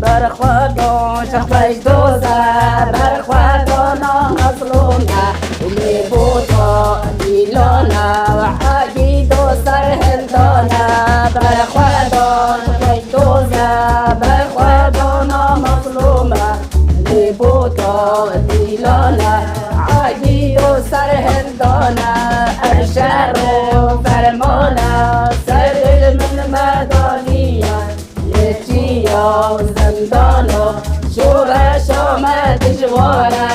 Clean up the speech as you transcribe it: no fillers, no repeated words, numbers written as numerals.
برخوادون شخص دوزه برخوادون مظلومه اللي بوتا دیلانه و حاجی دو سر هندانه برخوادون شخص دوزه برخوادون مظلومه اللي بوتا دیلانه حاجی دو سر هندانه الشهر فرمانه سر من مدانیه زندانو شورش آمد جوانه